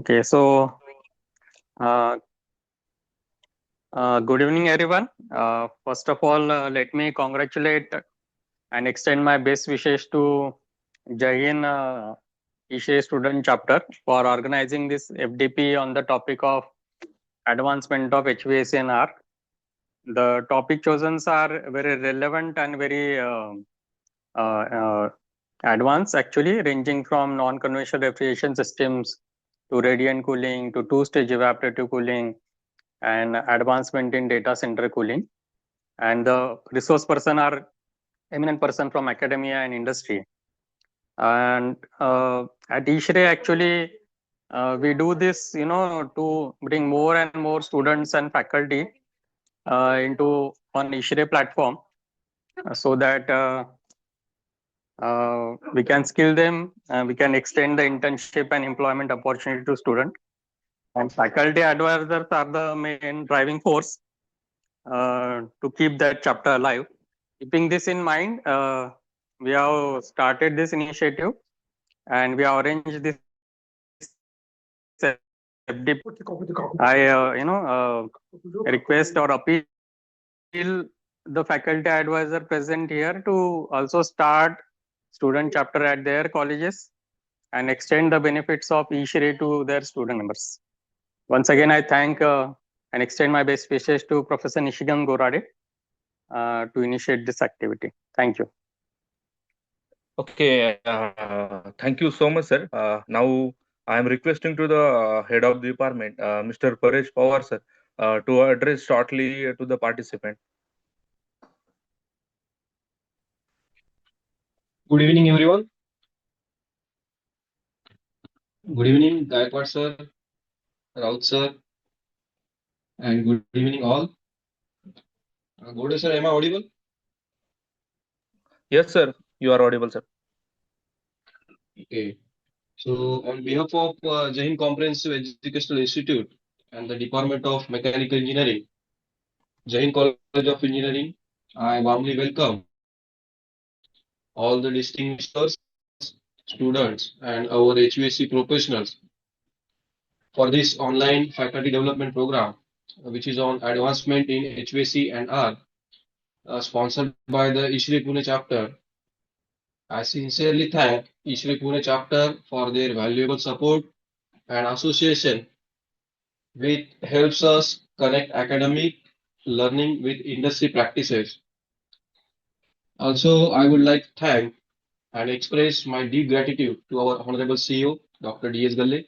Okay, so uh, good evening, everyone. First of all, let me congratulate and extend my best wishes to Jain ISHRAE student chapter for organizing this FDP on the topic of advancement of HVAC and R. The topic chosen are very relevant and very uh, uh, advanced, actually, ranging from non-conventional refrigeration systems to radiant cooling to two-stage evaporative cooling and advancement in data center cooling. And the resource person are eminent person from academia and industry. And at ISHRAE, actually, we do this, to bring more and more students and faculty into on ISHRAE platform so that we can skill them, we can extend the internship and employment opportunity to students. And faculty advisors are the main driving force to keep that chapter alive. Keeping this in mind, we have started this initiative and we have arranged this FDP. I, request or appeal the faculty advisor present here to also start student chapter at their colleges and extend the benefits of ISHRAE to their student members. Once again, I thank and extend my best wishes to Professor Nishigam Gorade to initiate this activity. Thank you. Okay, thank you so much, sir. Now I am requesting to the head of the department, Mr. Paresh Pawar, sir, to address shortly to the participant. Good evening, everyone. Good evening, Gaikwad sir, Raut sir, and good evening all. Gode sir, am I audible? Yes, sir, you are audible, sir. Okay. So, on behalf of Jain Comprehensive Educational Institute and the Department of Mechanical Engineering, Jain College of Engineering, I warmly welcome all the distinguished students, and our HVAC professionals for this online faculty development program, which is on advancement in HVAC and R, sponsored by the ISHRAE Pune chapter. I sincerely thank ISHRAE Pune chapter for their valuable support and association, which helps us connect academic learning with industry practices. Also, I would like to thank and express my deep gratitude to our Honorable CEO, Dr. D.S. Galle,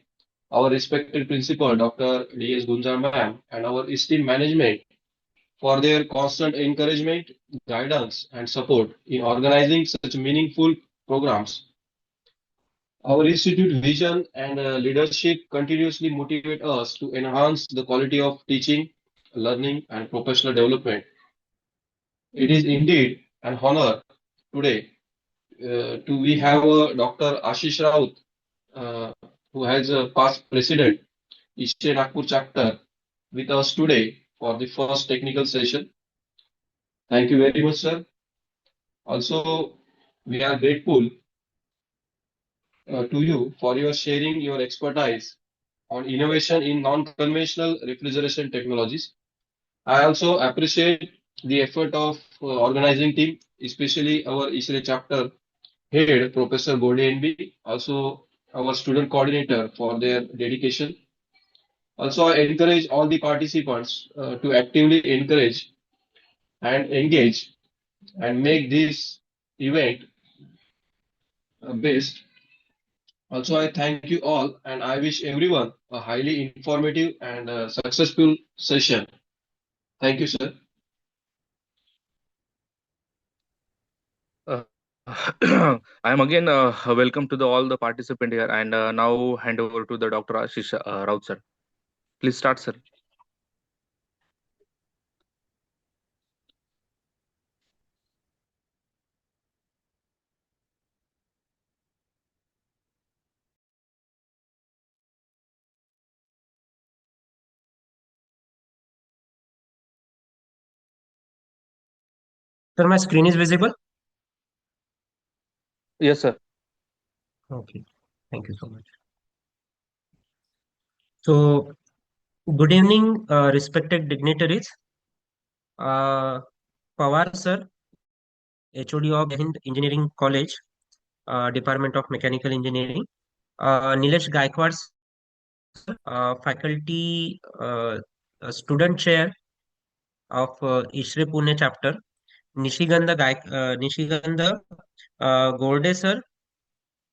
our respected principal, Dr. D.S. Gunjar ma'am, and our esteemed management for their constant encouragement, guidance, and support in organizing such meaningful programs. Our institute vision and leadership continuously motivate us to enhance the quality of teaching, learning, and professional development. It is indeed an honor today to we have Dr. Ashish Raut, uh, who has a past president, ISHRAE Nagpur chapter, with us today for the first technical session. Thank you very much, sir. Also, we are grateful to you for your sharing your expertise on innovation in non-conventional refrigeration technologies. I also appreciate the effort of organizing team, especially our ISHRAE chapter head, Professor Bode NB, also our student coordinator for their dedication. Also, I encourage all the participants to actively encourage and engage and make this event best. Also, I thank you all and I wish everyone a highly informative and successful session. Thank you, sir. Uh, I am again welcome to the all the participant here, and now hand over to the Dr. Ashish Raut, sir. Please start, sir. Sir, my screen is visible? Yes, sir. Okay. Thank you so much. So, good evening, respected dignitaries. Pawar sir, HOD of Hind Engineering College, Department of Mechanical Engineering. Nilesh Gaikwad sir, faculty, student chair of ISHRAE Pune chapter. Nishiganda Gorde sir,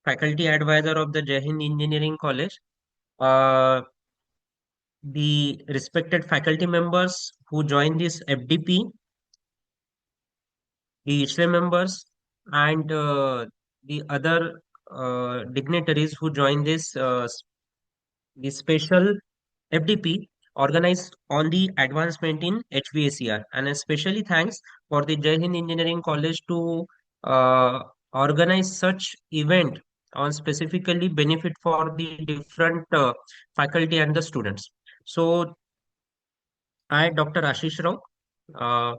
faculty advisor of the Jai Hind Engineering College. Uh, the respected faculty members who joined this FDP, the ISHRAE members, and the other dignitaries who joined this special FDP organized on the advancement in HVACR. And especially thanks for the Jai Hind Engineering College to uh, organize such event on specifically benefit for the different faculty and the students. So I, Dr. Ashish Raut, uh,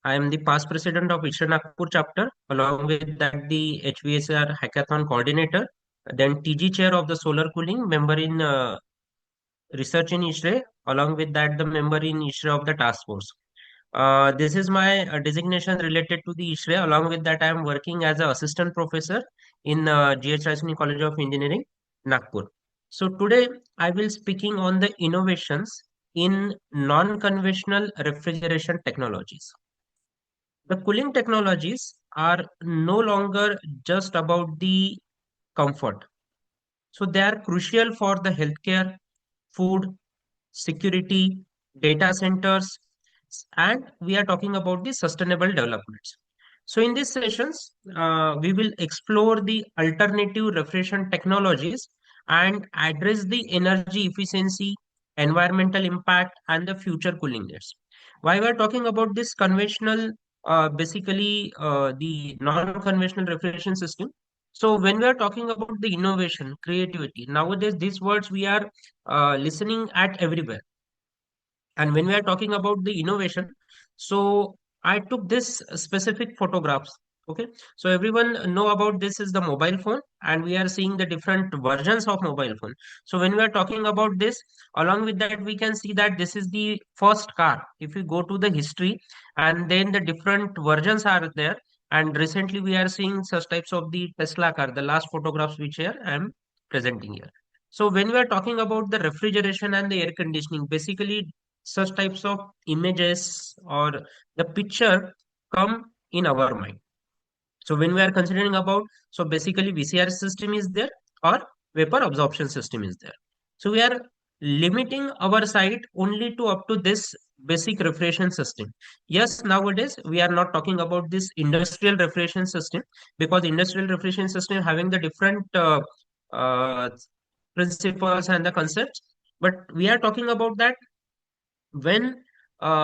I am the past president of ISHRAE Nagpur chapter, along with that the HVACR hackathon coordinator, then TG chair of the solar cooling, member in research in ISHRAE, along with that the member in ISHRAE of the task force. This is my designation related to the ISHRAE. Along with that, I am working as an assistant professor in GH Raisoni College of Engineering, Nagpur. So today I will speaking on the innovations in non-conventional refrigeration technologies. The cooling technologies are no longer just about the comfort. So they are crucial for the healthcare, food, security, data centers, and we are talking about the sustainable developments. So in these sessions, we will explore the alternative refrigeration technologies and address the energy efficiency, environmental impact, and the future cooling needs. Why we are talking about this conventional, basically the non-conventional refrigeration system. So when we are talking about the innovation, creativity, nowadays these words we are listening at everywhere. And when we are talking about the innovation, so I took this specific photographs. Okay, so everyone know about this is the mobile phone, and we are seeing the different versions of mobile phone. So when we are talking about this, along with that, we can see that this is the first car. If we go to the history, and then the different versions are there. And recently, we are seeing such types of the Tesla car. The last photographs which here I am presenting here. So when we are talking about the refrigeration and the air conditioning, basically such types of images or the picture come in our mind. So when we are considering about, so basically VCR system is there or vapor absorption system is there. So we are limiting our site only to up to this basic refrigeration system. Yes, nowadays we are not talking about this industrial refrigeration system, because industrial refrigeration system having the different uh, principles and the concepts. But we are talking about that when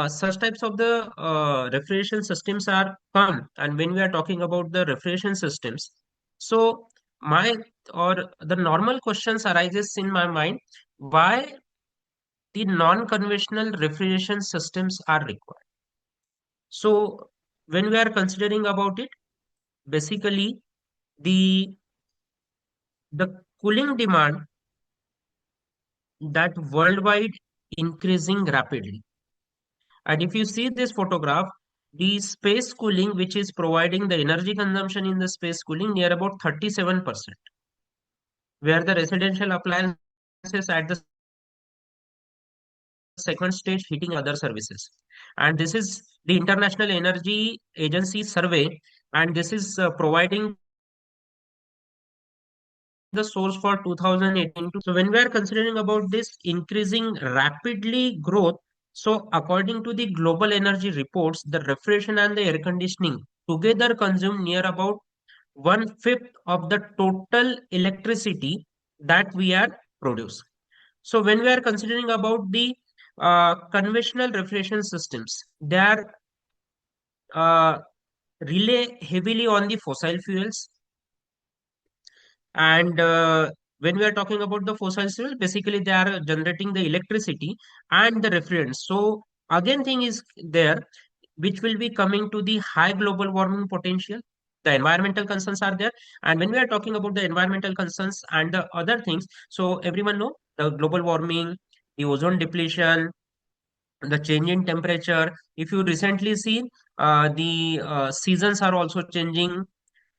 such types of the refrigeration systems are come, and when we are talking about the refrigeration systems, so my or the normal questions arises in my mind, why the non-conventional refrigeration systems are required. So when we are considering about it, basically the the cooling demand that worldwide increasing rapidly. And if you see this photograph, the space cooling, which is providing the energy consumption in the space cooling near about 37%, where the residential appliances at the second stage heating and other services. And this is the International Energy Agency survey, and this is providing the source for 2018 to 2022. So when we are considering about this increasing rapidly growth, so according to the global energy reports, the refrigeration and the air conditioning together consume near about one-fifth of the total electricity that we are producing. So when we are considering about the conventional refrigeration systems, they are uh, rely heavily on the fossil fuels. And when we are talking about the fossil fuels, basically they are generating the electricity and the refrigerants. So again, thing is there, which will be coming to the high global warming potential. The environmental concerns are there, and when we are talking about the environmental concerns and the other things, so everyone know the global warming, the ozone depletion, the change in temperature. If you recently see, the seasons are also changing,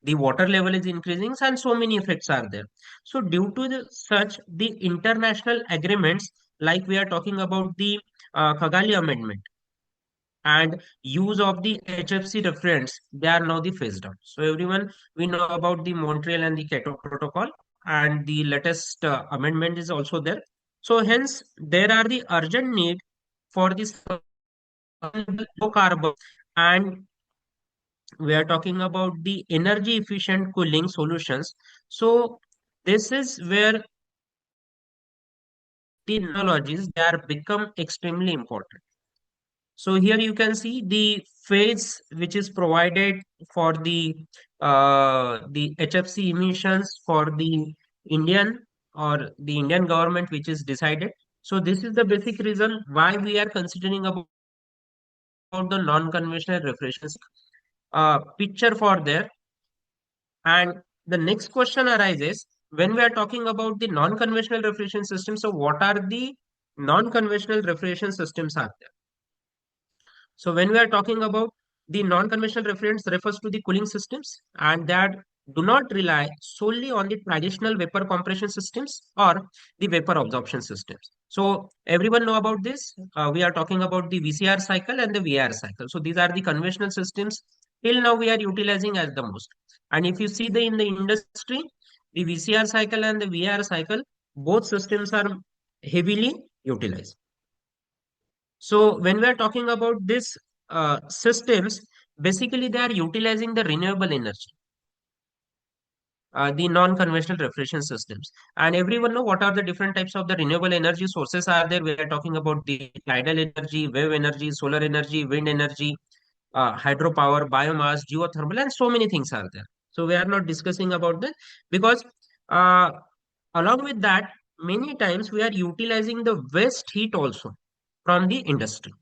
the water level is increasing, and so many effects are there. So due to such the international agreements, like we are talking about the Kigali Amendment and use of the HFC referents, they are now the phased out. So everyone, we know about the Montreal and the Kyoto Protocol, and the latest amendment is also there. So hence, there are the urgent need for this low carbon, and we are talking about the energy efficient cooling solutions. So this is where the technologies, they are become extremely important. So here you can see the phase which is provided for the HFC emissions for the Indian or the Indian government, which is decided. So this is the basic reason why we are considering about the non-conventional refrigeration picture for there. And the next question arises, when we are talking about the non-conventional refrigeration system, so what are the non-conventional refrigeration systems are there? So when we are talking about the non-conventional refrigerants refers to the cooling systems and that do not rely solely on the traditional vapor compression systems or the vapor absorption systems. So everyone know about this. We are talking about the VCR cycle and the VAR cycle. So these are the conventional systems till now we are utilizing as the most. And if you see the in the industry, the VCR cycle and the VAR cycle, both systems are heavily utilized. So when we are talking about this systems, basically they are utilizing the renewable energy, the non-conventional refrigeration systems. And everyone know what are the different types of the renewable energy sources are there. We are talking about the tidal energy, wave energy, solar energy, wind energy, hydropower, biomass, geothermal, and so many things are there. So we are not discussing about that because uh, along with that, many times we are utilizing the waste heat also from the industry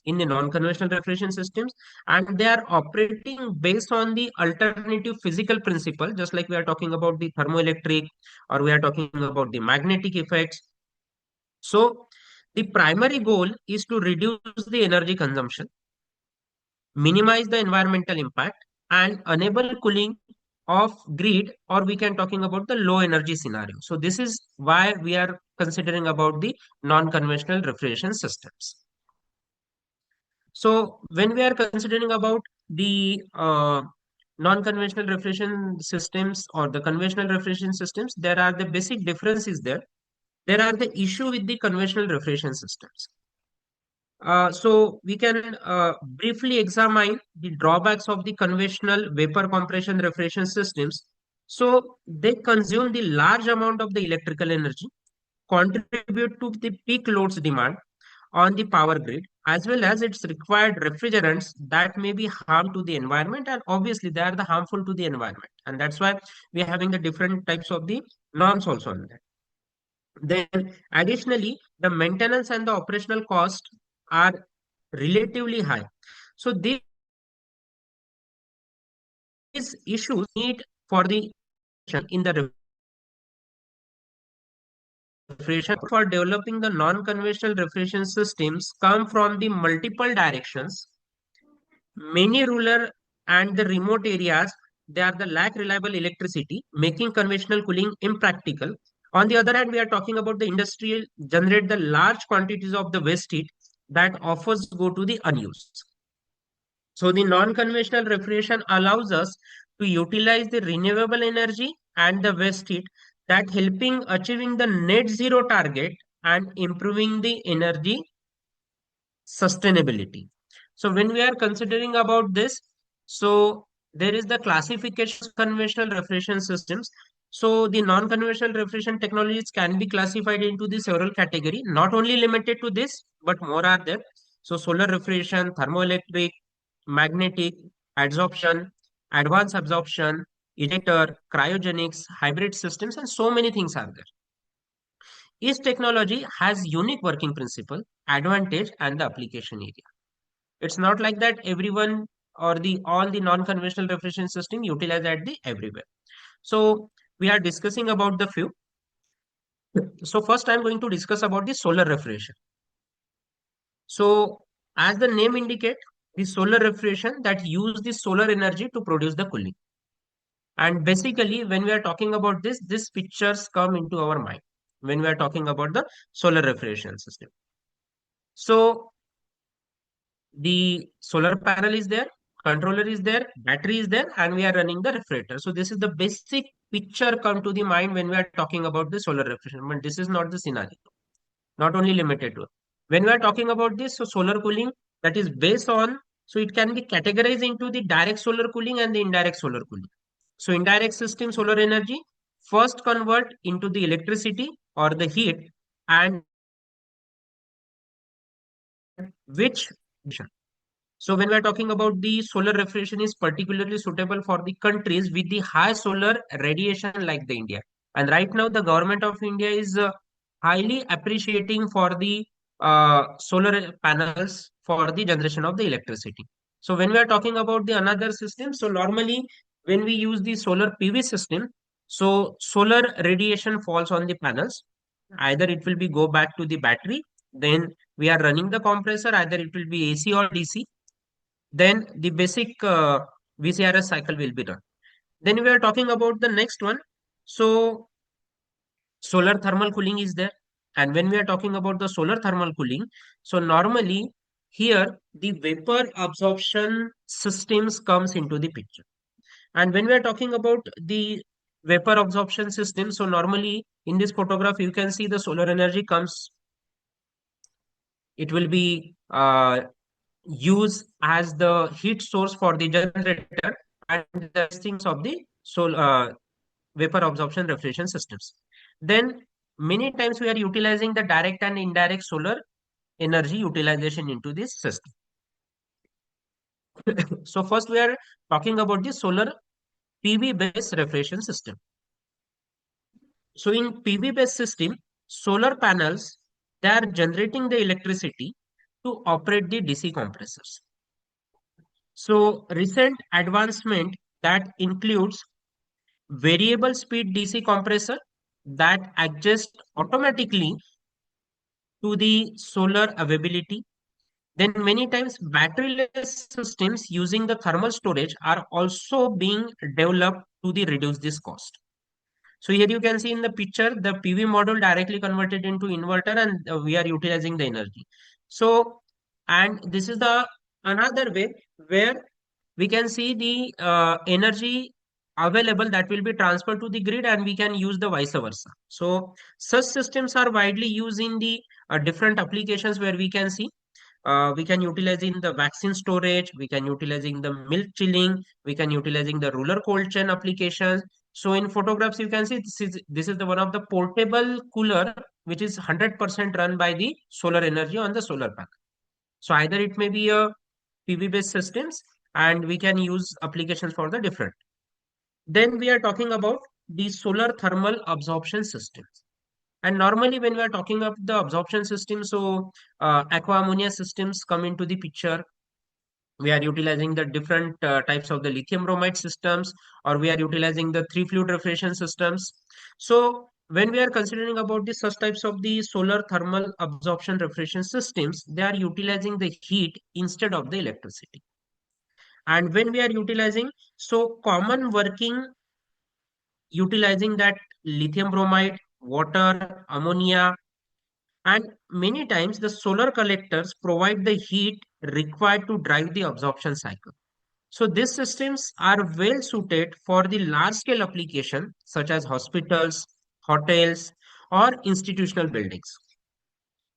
in the non-conventional refrigeration systems, and they are operating based on the alternative physical principle, just like we are talking about the thermoelectric or we are talking about the magnetic effects. So the primary goal is to reduce the energy consumption, minimize the environmental impact, and enable cooling of grid, or we can talking about the low energy scenario. So this is why we are considering about the non-conventional refrigeration systems. So when we are considering about the non-conventional refrigeration systems or the conventional refrigeration systems, there are the basic differences there. There are the issue with the conventional refrigeration systems. So we can briefly examine the drawbacks of the conventional vapor compression refrigeration systems. So they consume the large amount of the electrical energy, contribute to the peak loads demand on the power grid, as well as its required refrigerants that may be harm to the environment, and obviously they are the harmful to the environment, and that's why we are having the different types of the norms also on that. Then additionally, the maintenance and the operational cost are relatively high. So these issues need for the in the refrigeration for developing the non-conventional refrigeration systems come from the multiple directions. Many rural and the remote areas, they are the lack reliable electricity, making conventional cooling impractical. On the other hand, we are talking about the industrial generate the large quantities of the waste heat that offers go to the unused. So the non-conventional refrigeration allows us to utilize the renewable energy and the waste heat that helping achieving the net zero target and improving the energy sustainability. So when we are considering about this, so there is the classification of conventional refrigeration systems. So the non-conventional refrigeration technologies can be classified into the several category, not only limited to this, but more are there. So solar refrigeration, thermoelectric, magnetic, adsorption, advanced absorption, ejector, cryogenics, hybrid systems, and so many things are there. Each technology has unique working principle, advantage, and the application area. It's not like that everyone or the all the non-conventional refrigeration system utilize at the everywhere. So we are discussing about the few. So first I'm going to discuss about the solar refrigeration. So as the name indicate, the solar refrigeration that use the solar energy to produce the cooling. And basically, when we are talking about this, these pictures come into our mind when we are talking about the solar refrigeration system. So the solar panel is there, controller is there, battery is there, and we are running the refrigerator. So this is the basic picture come to the mind when we are talking about the solar refrigeration. But this is not the scenario, not only limited to. When we are talking about this, so solar cooling that is based on, so it can be categorized into the direct solar cooling and the indirect solar cooling. So indirect system solar energy first convert into the electricity or the heat, and which so when we are talking about the solar refrigeration is particularly suitable for the countries with the high solar radiation like the India. And right now the government of India is highly appreciating for the solar panels for the generation of the electricity. So when we are talking about the another system, so normally when we use the solar PV system, so solar radiation falls on the panels. Either it will be go back to the battery, then we are running the compressor, either it will be AC or DC, then the basic VCRS cycle will be done. Then we are talking about the next one. So solar thermal cooling is there. And when we are talking about the solar thermal cooling, so normally here the vapor absorption systems comes into the picture. And when we are talking about the vapor absorption system, so normally in this photograph you can see the solar energy comes, it will be used as the heat source for the generator and the things of the vapor absorption refrigeration systems. Then many times we are utilizing the direct and indirect solar energy utilization into this system. So first we are talking about the solar PV based refrigeration system. So in PV based system, solar panels, they are generating the electricity to operate the DC compressors. So recent advancement that includes variable speed DC compressor that adjust automatically to the solar availability. Then many times batteryless systems using the thermal storage are also being developed to the reduce this cost. So here you can see in the picture the PV module directly converted into inverter, and we are utilizing the energy. So and this is the another way where we can see the energy available that will be transferred to the grid, and we can use the vice versa. So such systems are widely used in the different applications where we can utilize in the vaccine storage, we can utilizing the milk chilling, we can utilizing the rural cold chain applications. So in photographs you can see this is the one of the portable cooler which is 100% run by the solar energy on the solar panel. So either it may be a PV based systems, and we can use applications for the different. Then we are talking about the solar thermal absorption systems. And normally when we are talking of the absorption system, so aqua ammonia systems come into the picture. We are utilizing the different types of the lithium bromide systems, or we are utilizing the three fluid refrigeration systems. So when we are considering about the such types of the solar thermal absorption refrigeration systems, they are utilizing the heat instead of the electricity. And when we are utilizing, so common working utilizing that lithium bromide, water, ammonia, and many times the solar collectors provide the heat required to drive the absorption cycle. So these systems are well suited for the large scale application such as hospitals, hotels, or institutional buildings.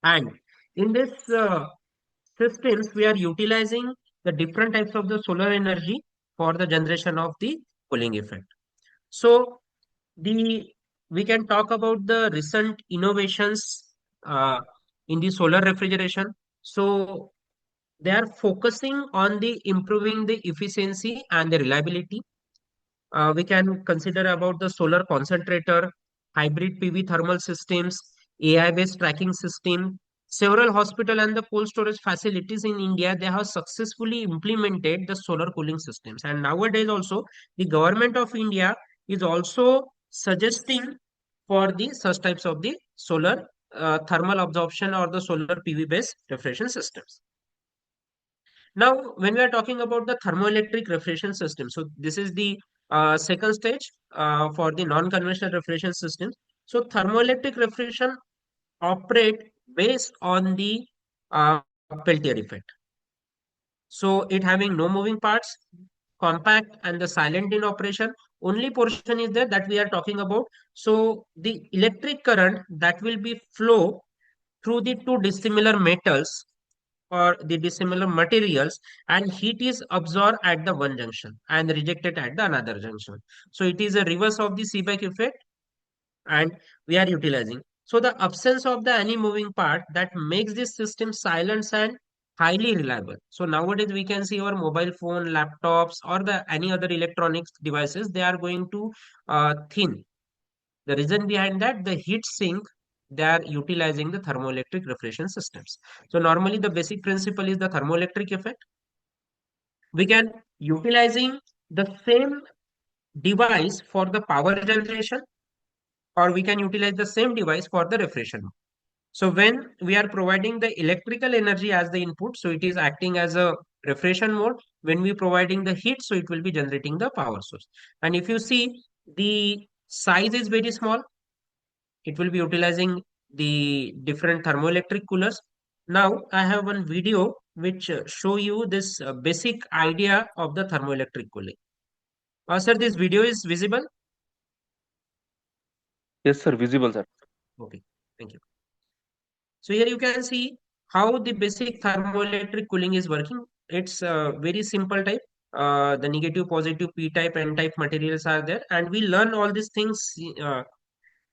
And in this systems, we are utilizing the different types of the solar energy for the generation of the cooling effect. So the we can talk about the recent innovations uh, in the solar refrigeration. So they are focusing on the improving the efficiency and the reliability. We can consider about the solar concentrator, hybrid PV thermal systems, AI-based tracking system. Several hospital and the cold storage facilities in India, they have successfully implemented the solar cooling systems. And nowadays also, the government of India is also suggesting for the such types of the solar thermal absorption or the solar PV based refrigeration systems. Now, when we are talking about the thermoelectric refrigeration system, so this is the second stage for the non-conventional refrigeration system. So thermoelectric refrigeration operate based on the Peltier effect. So it having no moving parts, compact and the silent in operation. Only portion is there that we are talking about. So the electric current that will be flow through the two dissimilar metals or the dissimilar materials, and heat is absorbed at the one junction and rejected at the another junction. So it is a reverse of the Seebeck effect, and we are utilizing. So the absence of the any moving part that makes this system silent and highly reliable. So nowadays we can see our mobile phone, laptops, or the any other electronics devices, they are going to thin. The reason behind that, the heat sink, they are utilizing the thermoelectric refrigeration systems. So normally the basic principle is the thermoelectric effect. We can utilizing the same device for the power generation, or we can utilize the same device for the refrigeration. So when we are providing the electrical energy as the input, so it is acting as a refrigeration mode. When we providing the heat, so it will be generating the power source. And if you see, the size is very small. It will be utilizing the different thermoelectric coolers. Now I have one video which show you this basic idea of the thermoelectric cooling. Sir, this video is visible? Yes, sir. Visible, sir. Okay, thank you. So here you can see how the basic thermoelectric cooling is working. It's a very simple type. The negative, positive, P type, N type materials are there, and we learn all these things,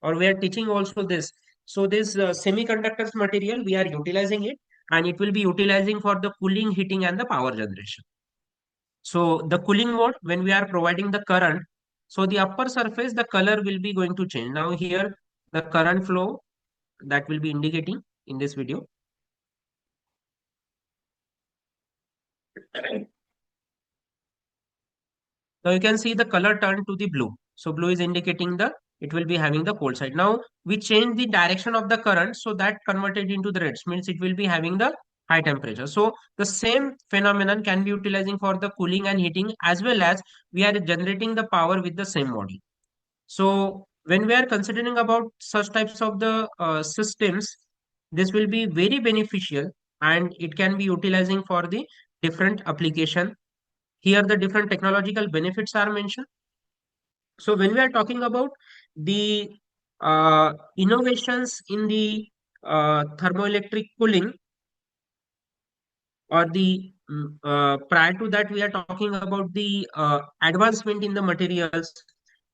or we are teaching also this. So this semiconductors material, we are utilizing it, and it will be utilizing for the cooling, heating, and the power generation. So the cooling mode, when we are providing the current, so the upper surface, the color will be going to change. Now here, the current flow that will be indicating in this video. Now you can see the color turn to the blue. So blue is indicating the, it will be having the cold side. Now we change the direction of the current, so that converted into the reds means it will be having the high temperature. So the same phenomenon can be utilizing for the cooling and heating, as well as we are generating the power with the same model. So when we are considering about such types of the systems, this will be very beneficial, and it can be utilizing for the different application. Here the different technological benefits are mentioned. So when we are talking about the innovations in the thermoelectric cooling, or the prior to that, we are talking about the advancement in the materials,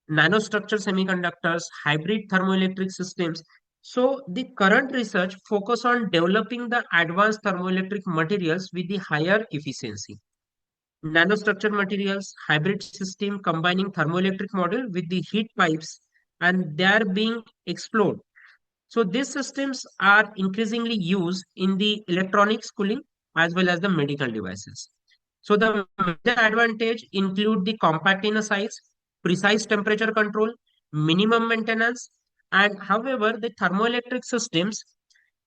nanostructure semiconductors, hybrid thermoelectric systems. So the current research focus on developing the advanced thermoelectric materials with the higher efficiency. Nanostructure materials, hybrid system combining thermoelectric model with the heat pipes, and they are being explored. So these systems are increasingly used in the electronics cooling as well as the medical devices. So the major advantage include the compact in a size, precise temperature control, minimum maintenance, and however the thermoelectric systems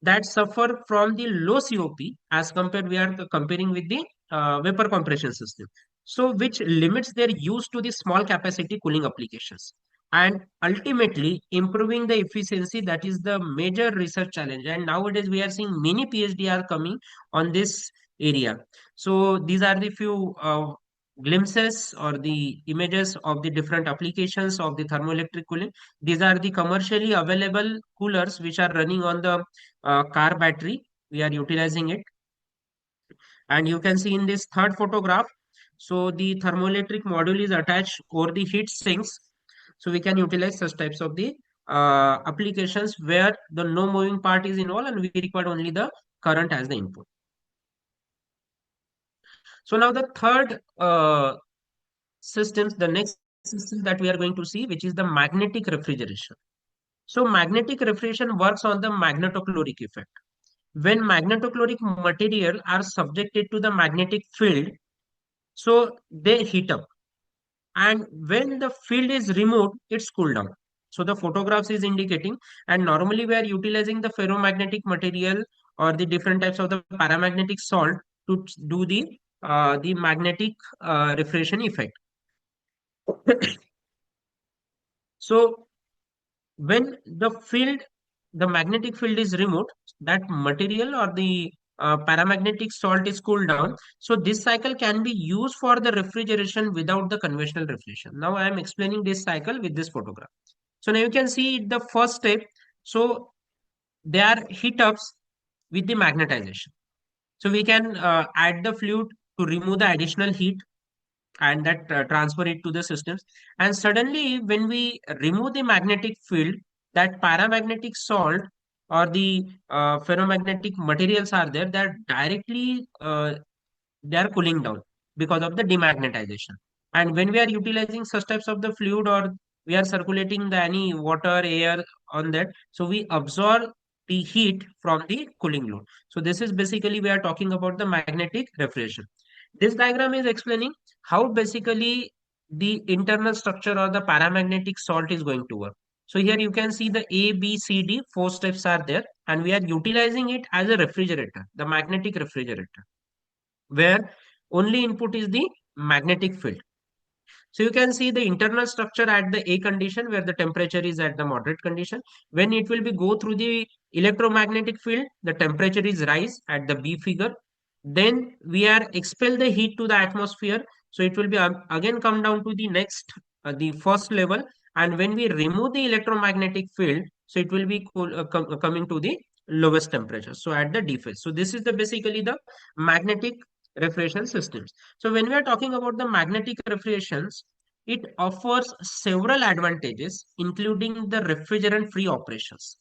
that suffer from the low COP as compared, we are comparing with the vapor compression system. So which limits their use to the small capacity cooling applications, and ultimately improving the efficiency. That is the major research challenge, and nowadays we are seeing many PhD are coming on this area. So these are the few glimpses or the images of the different applications of the thermoelectric cooling. These are the commercially available coolers which are running on the car battery. We are utilizing it, and you can see in this third photograph, so the thermoelectric module is attached over the heat sinks. So we can utilize such types of the applications where the no moving part is involved, and we require only the current as the input. So now the third systems, the next system that we are going to see, which is the magnetic refrigeration. So magnetic refrigeration works on the magnetochloric effect. When magnetochloric material are subjected to the magnetic field, so they heat up, and when the field is removed, it's cooled down. So the photographs is indicating, and normally we are utilizing the ferromagnetic material or the different types of the paramagnetic salt to do the magnetic refraction effect. So when the magnetic field is removed, that material or the paramagnetic salt is cooled down. So this cycle can be used for the refrigeration without the conventional refrigeration. Now I am explaining this cycle with this photograph. So now you can see the first step. So they are heat ups with the magnetization. So we can add the fluid to remove the additional heat and that transfer it to the systems. And suddenly, when we remove the magnetic field, that paramagnetic salt or the ferromagnetic materials are there that directly they are cooling down because of the demagnetization. And when we are utilizing such types of the fluid or we are circulating the any water, air on that, so we absorb the heat from the cooling load. So this is basically we are talking about the magnetic refrigeration. This diagram is explaining how basically the internal structure or the paramagnetic salt is going to work. So here you can see the A, B, C, D, four steps are there, and we are utilizing it as a refrigerator, the magnetic refrigerator, where only input is the magnetic field. So you can see the internal structure at the A condition where the temperature is at the moderate condition. When it will be go through the electromagnetic field, the temperature is rise at the B figure. Then we are expel the heat to the atmosphere. So it will be again come down to the next, the first level. And when we remove the electromagnetic field, so it will be coming to the lowest temperature. So at the D phase. So this is the basically the magnetic refrigeration systems. So when we are talking about the magnetic refrigerations, it offers several advantages, including the refrigerant-free operations,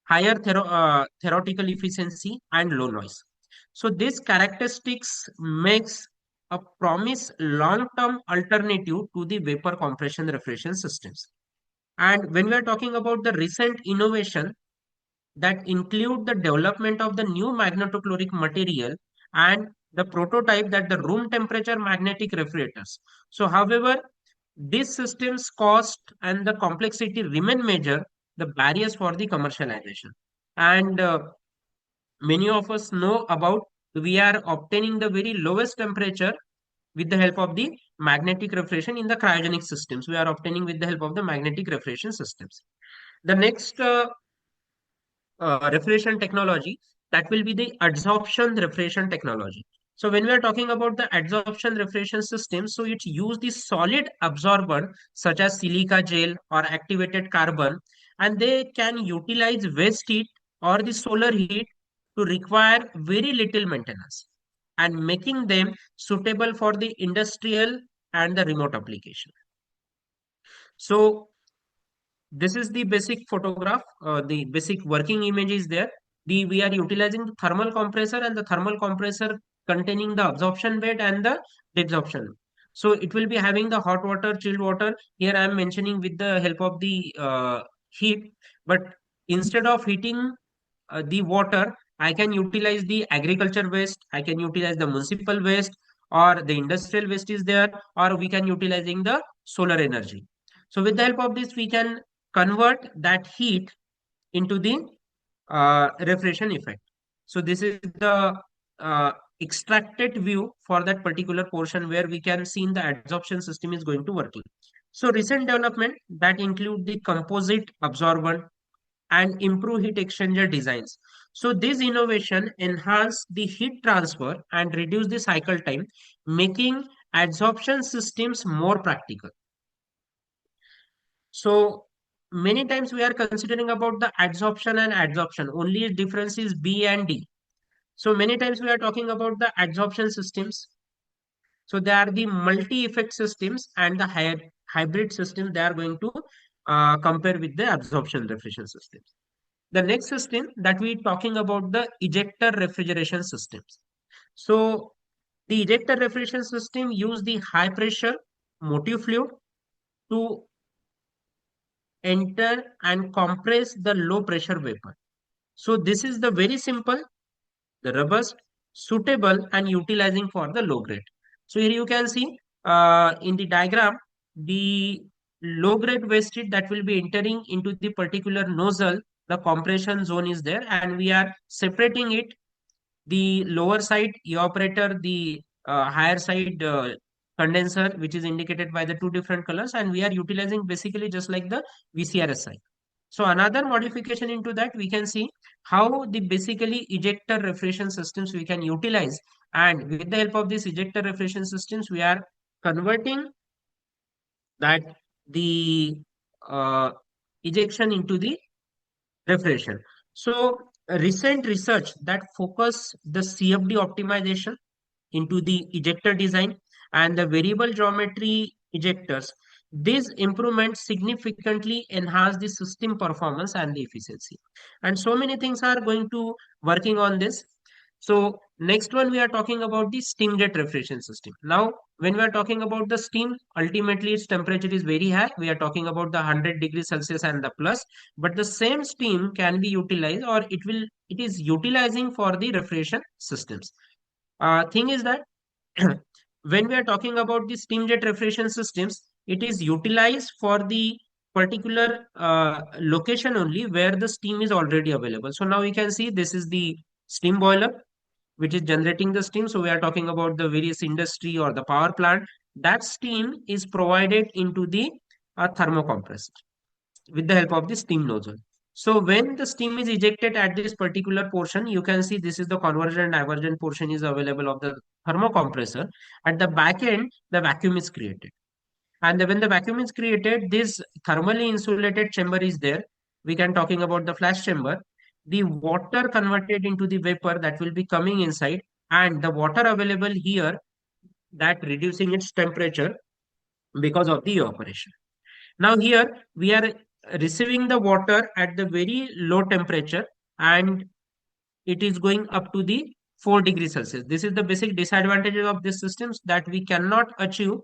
higher theoretical efficiency, and low noise. So these characteristics makes a promise long-term alternative to the vapor compression refrigeration systems. And when we are talking about the recent innovation, that include the development of the new magnetochloric material and the prototype that the room temperature magnetic refrigerators. So, however, these systems cost and the complexity remain major the barriers for the commercialization. And many of us know about we are obtaining the very lowest temperature with the help of the magnetic refrigeration in the cryogenic systems. We are obtaining with the help of the magnetic refrigeration systems. The next refrigeration technology, that will be the adsorption refrigeration technology. So when we are talking about the adsorption refrigeration system, so it use the solid absorbent such as silica gel or activated carbon, and they can utilize waste heat or the solar heat to require very little maintenance and making them suitable for the industrial and the remote application. So this is the basic photograph, the basic working image is there. We are utilizing the thermal compressor, and the thermal compressor containing the absorption bed and the desorption. So it will be having the hot water, chilled water. Here I am mentioning with the help of the heat, but instead of heating the water, I can utilize the agriculture waste, I can utilize the municipal waste, or the industrial waste is there, or we can utilizing the solar energy. So with the help of this, we can convert that heat into the refrigeration effect. So this is the uh, extracted view for that particular portion where we can see in the adsorption system is going to working. So recent development that include the composite absorbent and improve heat exchanger designs. So this innovation enhance the heat transfer and reduce the cycle time, making adsorption systems more practical. So many times we are considering about the adsorption and adsorption. Only difference is B and D. So many times we are talking about the adsorption systems. So they are the multi-effect systems and the hybrid system they are going to compare with the absorption refrigeration systems. The next system that we talking about the ejector refrigeration systems. So the ejector refrigeration system use the high pressure motive fluid to enter and compress the low pressure vapor. So this is the very simple, the robust, suitable and utilizing for the low grade. So here you can see in the diagram, the low grade waste heat that will be entering into the particular nozzle, the compression zone is there, and we are separating it, the lower side evaporator, the higher side condenser, which is indicated by the two different colors, and we are utilizing basically just like the VCRSI. So another modification into that, we can see how the basically ejector refrigeration systems we can utilize, and with the help of this ejector refrigeration systems, we are converting that the uh, ejection into the refrigeration. So recent research that focus the CFD optimization into the ejector design and the variable geometry ejectors. These improvements significantly enhance the system performance and the efficiency. And so many things are going to working on this. So next one, we are talking about the steam jet refrigeration system. Now, when we are talking about the steam, ultimately its temperature is very high. We are talking about the 100 degrees Celsius and the plus, but the same steam can be utilized, or it is utilizing for the refrigeration systems. Thing is that when we are talking about the steam jet refrigeration systems, it is utilized for the particular location only where the steam is already available. So now we can see this is the steam boiler which is generating the steam. So we are talking about the various industry or the power plant. That steam is provided into the thermocompressor with the help of the steam nozzle. So when the steam is ejected at this particular portion, you can see this is the conversion and diversion portion is available of the thermocompressor. At the back end, the vacuum is created. And when the vacuum is created, this thermally insulated chamber is there. We can talking about the flash chamber. The water converted into the vapor that will be coming inside, and the water available here that reducing its temperature because of the evaporation. Now here we are receiving the water at the very low temperature, and it is going up to the 4 degrees Celsius. This is the basic disadvantages of these systems, that we cannot achieve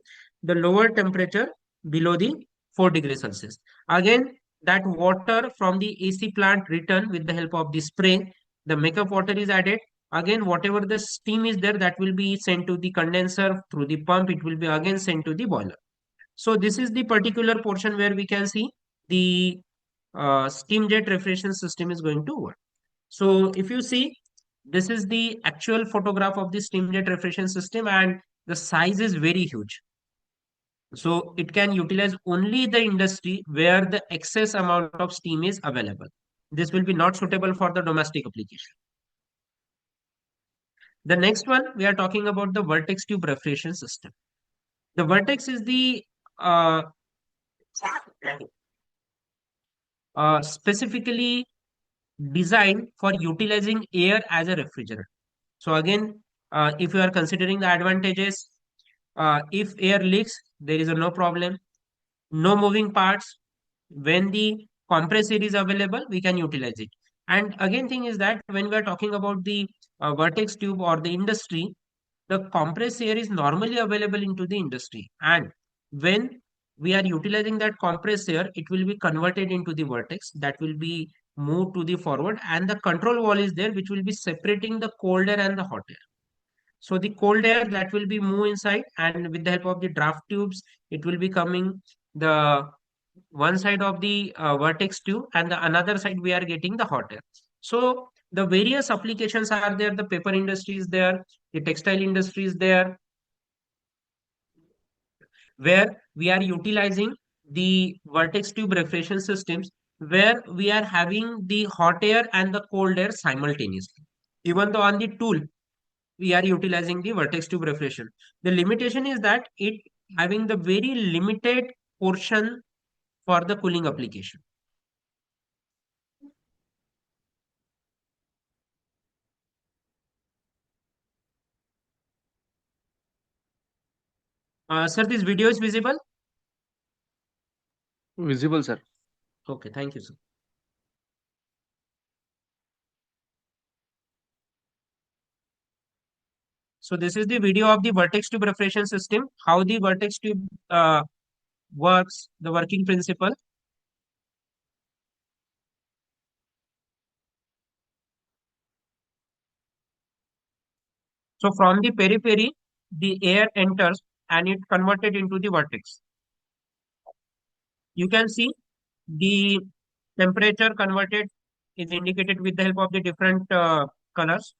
the lower temperature below the 4 degrees Celsius. Again, that water from the AC plant return with the help of the spray, the makeup water is added. Again, whatever the steam is there, that will be sent to the condenser through the pump. It will be again sent to the boiler. So this is the particular portion where we can see the steam jet refrigeration system is going to work. So if you see, this is the actual photograph of the steam jet refrigeration system, and the size is very huge. So it can utilize only the industry where the excess amount of steam is available. This will be not suitable for the domestic application. The next one, we are talking about the vertex tube refrigeration system. The vertex is the uh, specifically designed for utilizing air as a refrigerant. So again, if you are considering the advantages, if air leaks, there is a no problem, no moving parts. When the compressor is available, we can utilize it. And again, thing is that when we are talking about the vertex tube or the industry, the compressed air is normally available into the industry, and when we are utilizing that compressed air, it will be converted into the vertex that will be moved to the forward, and the control wall is there which will be separating the cold air and the hot air. So the cold air that will be moved inside, and with the help of the draft tubes, it will be coming the one side of the vertex tube, and the another side we are getting the hot air. So the various applications are there. The paper industry is there, the textile industry is there, where we are utilizing the vertex tube refrigeration systems, where we are having the hot air and the cold air simultaneously. Even though on the tool we are utilizing the vertex tube refrigeration, the limitation is that it having the very limited portion for the cooling application. Sir, this video is visible? Visible, sir. Okay, thank you, sir. So this is the video of the vertex tube refrigeration system, how the vertex tube works, the working principle. So from the periphery, the air enters and it converted into the vertex. You can see the temperature converted is indicated with the help of the different colors.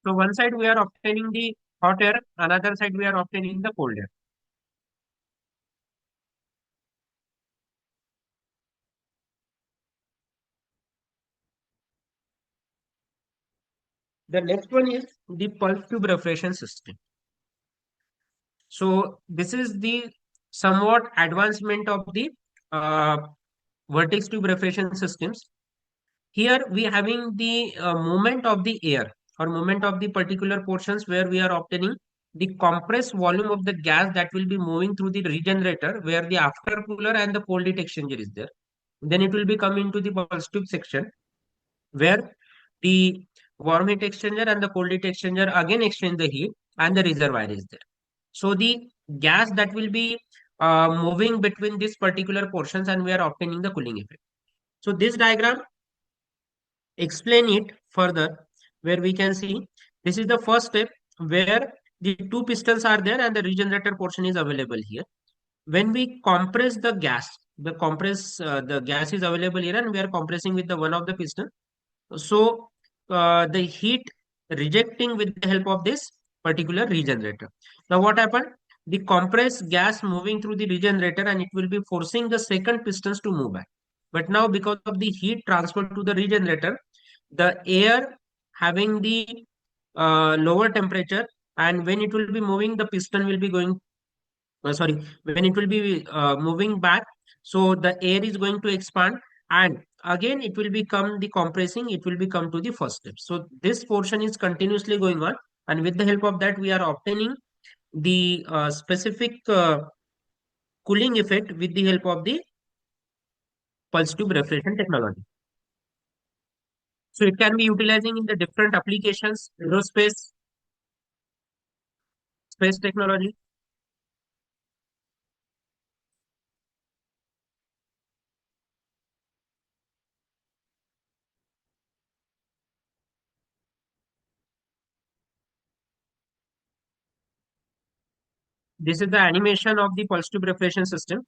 So one side we are obtaining the hot air, another side we are obtaining the cold air. The next one is the pulse tube refrigeration system. So this is the somewhat advancement of the uh, vertex tube refrigeration systems. Here we are having the movement of the air or movement of the particular portions where we are obtaining the compressed volume of the gas that will be moving through the regenerator where the after cooler and the cold heat exchanger is there. Then it will be coming to the pulse tube section where the warm heat exchanger and the cold heat exchanger again exchange the heat and the reservoir is there. So the gas that will be moving between these particular portions and we are obtaining the cooling effect. So this diagram explain it further where we can see this is the first step where the two pistons are there and the regenerator portion is available here. When we compress the gas, the gas is available here and we are compressing with the one of the piston. So the heat rejecting with the help of this particular regenerator. Now what happened? The compressed gas moving through the regenerator and it will be forcing the second pistons to move back. But now because of the heat transferred to the regenerator, the air having the lower temperature and when it will be moving, the piston will be going, sorry, when it will be moving back, so the air is going to expand and again it will become the compressing, it will become to the first step. So this portion is continuously going on and with the help of that we are obtaining the specific cooling effect with the help of the pulse tube refrigeration technology. So it can be utilizing in the different applications, aerospace, space technology. This is the animation of the pulse tube refrigeration system.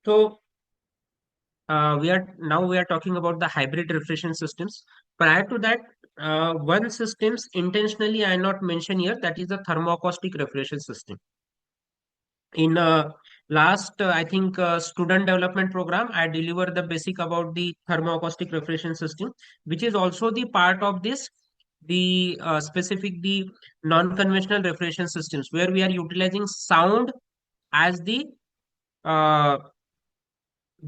So we are talking about the hybrid refrigeration systems. Prior to that, one systems intentionally I not mention here, that is the thermoacoustic refrigeration system. In last I think student development program, I delivered the basic about the thermoacoustic refrigeration system, which is also the part of this the specific the non-conventional refrigeration systems where we are utilizing sound as the uh,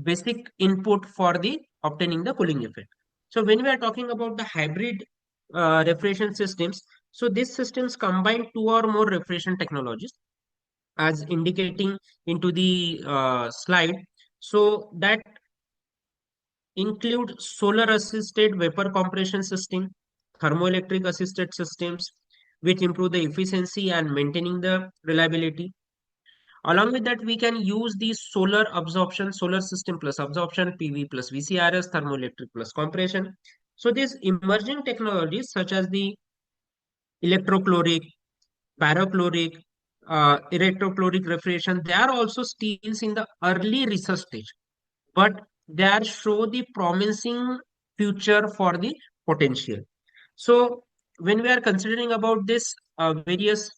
basic input for the obtaining the cooling effect. So when we are talking about the hybrid refrigeration systems, so these systems combine two or more refrigeration technologies as indicating into the slide. So that include solar assisted vapor compression system, thermoelectric assisted systems, which improve the efficiency and maintaining the reliability. Along with that, we can use the solar absorption, solar system plus absorption, PV plus VCRS, thermoelectric plus compression. So these emerging technologies such as the electrochloric, parachloric, electrochloric refrigeration, they are also still in the early research stage, but they are show the promising future for the potential. So when we are considering about this various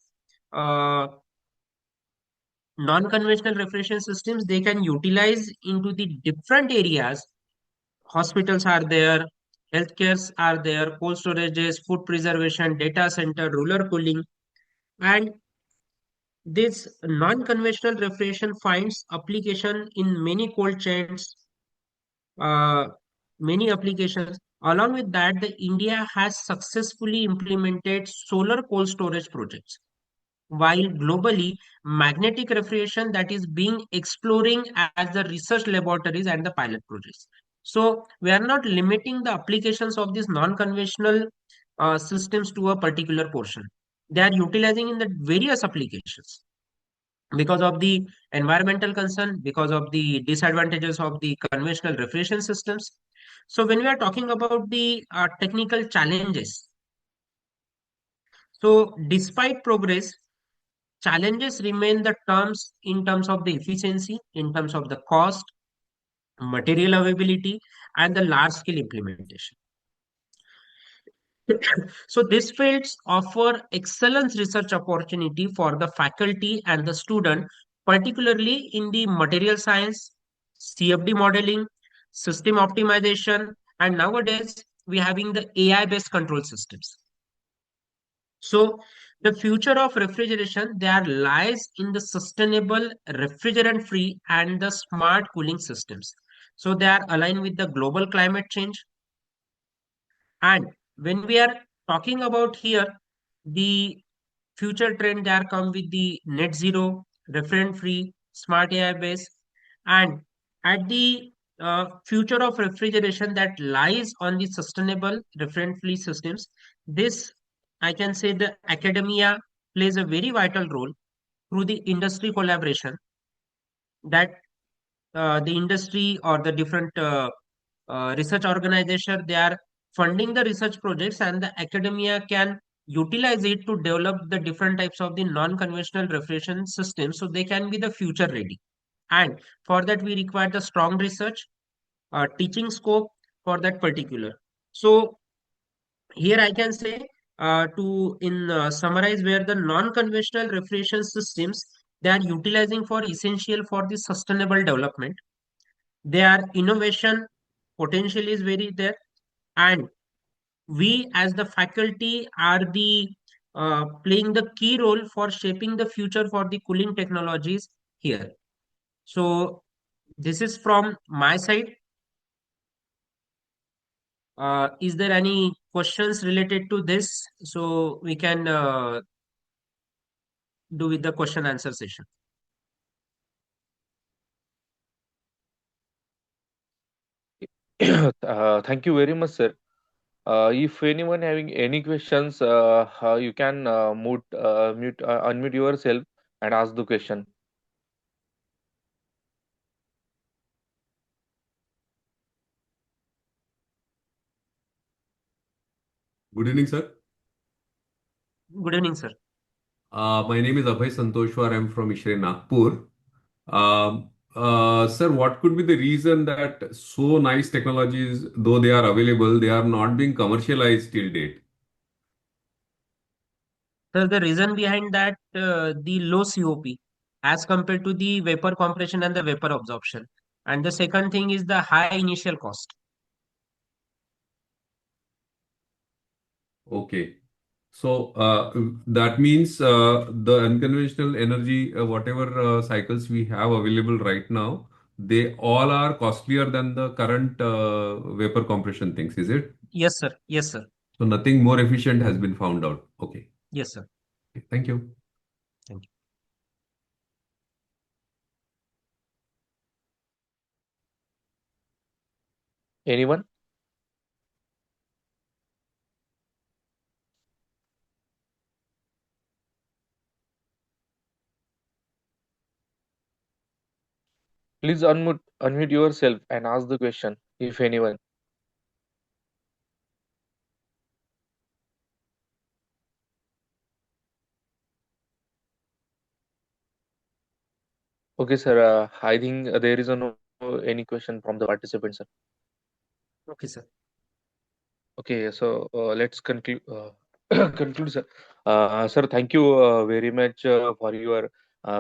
uh, non-conventional refrigeration systems, they can utilize into the different areas. Hospitals are there, healthcares are there, cold storages, food preservation, data center, rural cooling, and this non-conventional refrigeration finds application in many cold chains, uh, many applications. Along with that, the India has successfully implemented solar cold storage projects, while globally magnetic refrigeration that is being exploring as the research laboratories and the pilot projects. So we are not limiting the applications of these non-conventional systems to a particular portion. They are utilizing in the various applications because of the environmental concern, because of the disadvantages of the conventional refrigeration systems. So when we are talking about the technical challenges, so despite progress, challenges remain the terms in terms of the efficiency, in terms of the cost, material availability, and the large scale implementation. So these fields offer excellent research opportunity for the faculty and the student, particularly in the material science, CFD modeling, system optimization, and nowadays we having the AI based control systems. So the future of refrigeration there lies in the sustainable, refrigerant-free, and the smart cooling systems. So they are aligned with the global climate change. And when we are talking about here, the future trend there come with the net zero, refrigerant-free, smart AI based, and at the future of refrigeration that lies on the sustainable refrigerant-free systems. This, I can say, the academia plays a very vital role through the industry collaboration that the industry or the different research organization they are funding the research projects and the academia can utilize it to develop the different types of the non-conventional refrigeration systems so they can be the future ready, and for that we require the strong research teaching scope for that particular. So here I can say to in summarize where the non-conventional refrigeration systems they are utilizing for essential for the sustainable development. Their innovation potential is very there, and we as the faculty are the playing the key role for shaping the future for the cooling technologies here. So this is from my side. Is there any questions related to this? So we can do with the question answer session. Thank you very much, sir. If anyone having any questions, you can unmute yourself and ask the question. Good evening, sir. Good evening, sir. My name is Abhay Santoshwar. I'm from ISHRAE, Nagpur. Sir, what could be the reason that so nice technologies, though they are available, they are not being commercialized till date? So the reason behind that the low COP as compared to the vapor compression and the vapor absorption. And the second thing is the high initial cost. Okay. So that means the unconventional energy, whatever cycles we have available right now, they all are costlier than the current vapor compression things, is it? Yes, sir. Yes, sir. So nothing more efficient has been found out. Okay. Yes, sir. Okay. Thank you. Thank you. Anyone? Please unmute yourself and ask the question, if anyone. Okay, sir. I think there is no any question from the participants, sir. Okay, sir. Okay, so let's conclude. Conclude, sir. Sir, thank you very much for your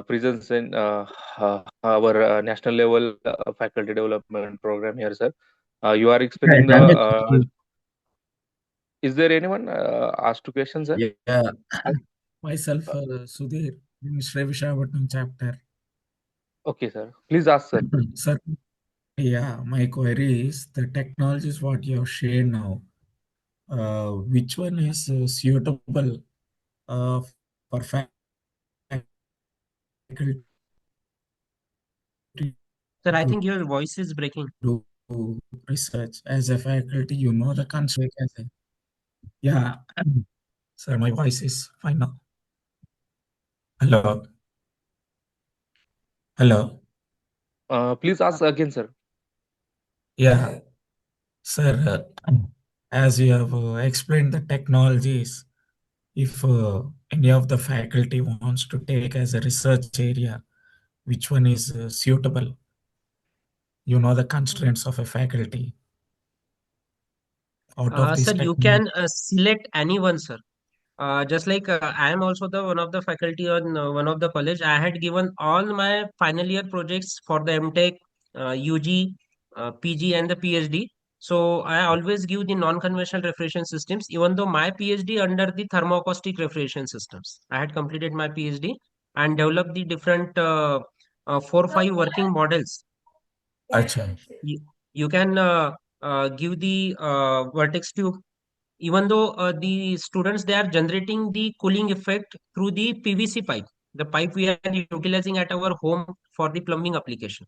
presence in our national level faculty development program here, sir. You are explaining Right, the I'm expecting. Is there anyone asked to question, sir? Yeah, Uh, myself, Sudhir, in Sri Vishakhapatnam chapter. okay, sir. Please ask, sir. Sir, yeah, my query is the technologies what you have shared now, which one is suitable for faculty to Sir, I think do your voice is breaking. research as a faculty? You know the constraint as a yeah. Sir, my voice is fine now. Hello, hello. Please ask again, sir. Yeah, sir. As you have explained the technologies, if any of the faculty wants to take as a research area, which one is suitable? You know the constraints of a faculty out of this Sir, you technology. can select anyone, sir. Just like I am also the one of the faculty on one of the college. I had given all my final year projects for the MTech, UG, PG, and the PhD. So I always give the non-conventional refrigeration systems, even though my PhD under the thermoacoustic refrigeration systems. I had completed my PhD and developed the different 4 5 working models. Acha. You, you can give the vertex tube, even though the students they are generating the cooling effect through the PVC pipe, the pipe we are utilizing at our home for the plumbing application.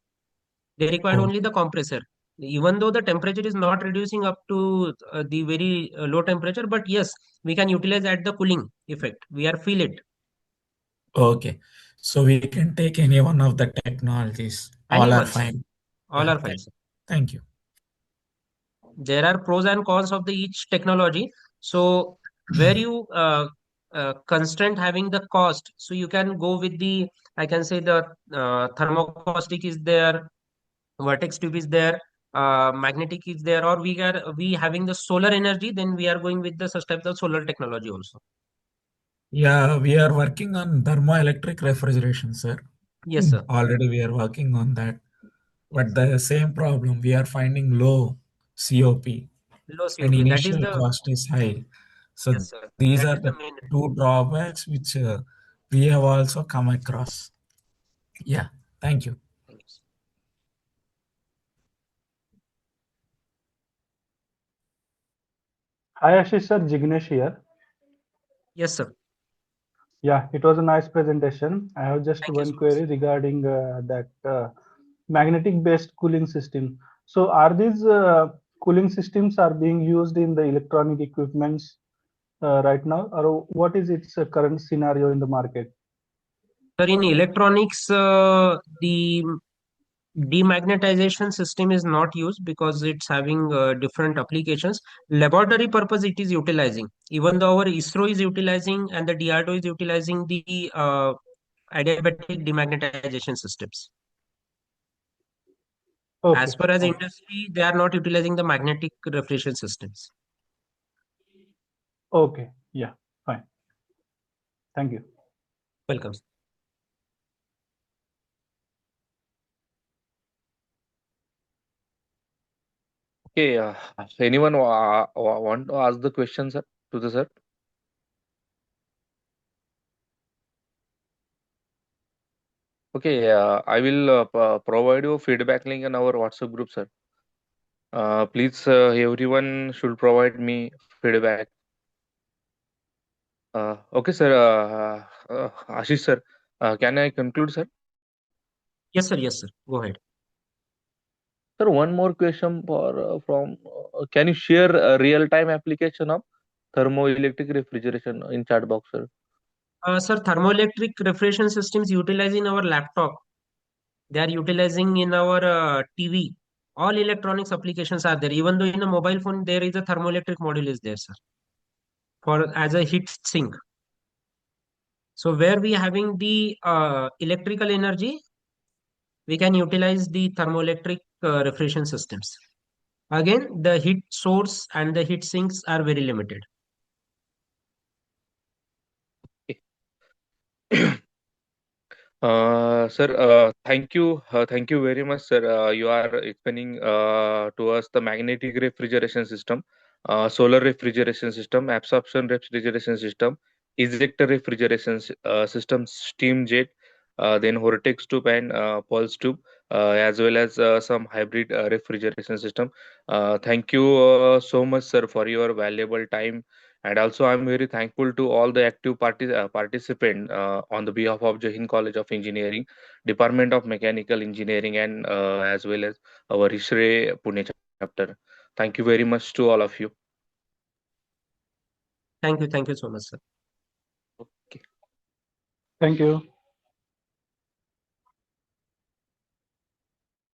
They required Oh, only the compressor. Even though the temperature is not reducing up to the very low temperature, but yes, we can utilize at the cooling effect. We are feel it. okay. So we can take any one of the technologies. All are Anyone, sir. fine. All Yeah. are fine, sir. Thank you. There are pros and cons of the each technology. So where you constraint having the cost, so you can go with the, I can say the thermocaustic is there, vertex tube is there, magnetic is there, or we having the solar energy, then we are going with the such type of solar technology also. Yeah, we are working on thermoelectric refrigeration, sir. Yes, sir. Already we are working on that. But Yes. the same problem, we are finding low COP Low and COP. That is initial the, cost is high. So yes, sir. these That are is the the main. two drawbacks which we have also come across. Yeah, thank you. Hi Ashish sir, Jignesh here. Yes, sir. Yeah, it was a nice presentation. I have just Thank you one so much. query regarding that magnetic based cooling system. So are these cooling systems are being used in the electronic equipments right now, or what is its current scenario in the market? Sir, in electronics, the demagnetization system is not used because it's having different applications. Laboratory purpose it is utilizing. Even though our ISRO is utilizing and the DRDO is utilizing the adiabatic demagnetization systems. As Okay, far as okay, industry, they are not utilizing the magnetic refrigeration systems. okay. Yeah, fine. Thank you. Welcome. Okay. Anyone want to ask the question, sir, to the sir? Okay. I will provide you feedback link in our WhatsApp group, sir. Please, everyone should provide me feedback. Okay, sir. Ashish, sir. Can I conclude, sir? Yes, sir. Yes, sir. Go ahead. Sir, one more question from. Can you share a real-time application of thermoelectric refrigeration in chat box, sir? Sir, thermoelectric refrigeration systems utilized in our laptop. They are utilizing in our TV. All electronics applications are there. Even though in a mobile phone there is a thermoelectric module is there, sir, for as a heat sink. So where we having the electrical energy, we can utilize the thermoelectric refrigeration systems. Again, the heat source and the heat sinks are very limited. Sir, thank you very much, sir. You are explaining to us the magnetic refrigeration system. solar refrigeration system, absorption refrigeration system, ejector refrigeration system, steam jet, then vortex tube and pulse tube, as well as some hybrid refrigeration system. Thank you so much, sir, for your valuable time. And also, I'm very thankful to all the active participant on the behalf of Jain College of Engineering, Department of Mechanical Engineering, and as well as our ISHRAE Pune chapter. Thank you very much to all of you. Thank you so much, sir. Okay. Thank you.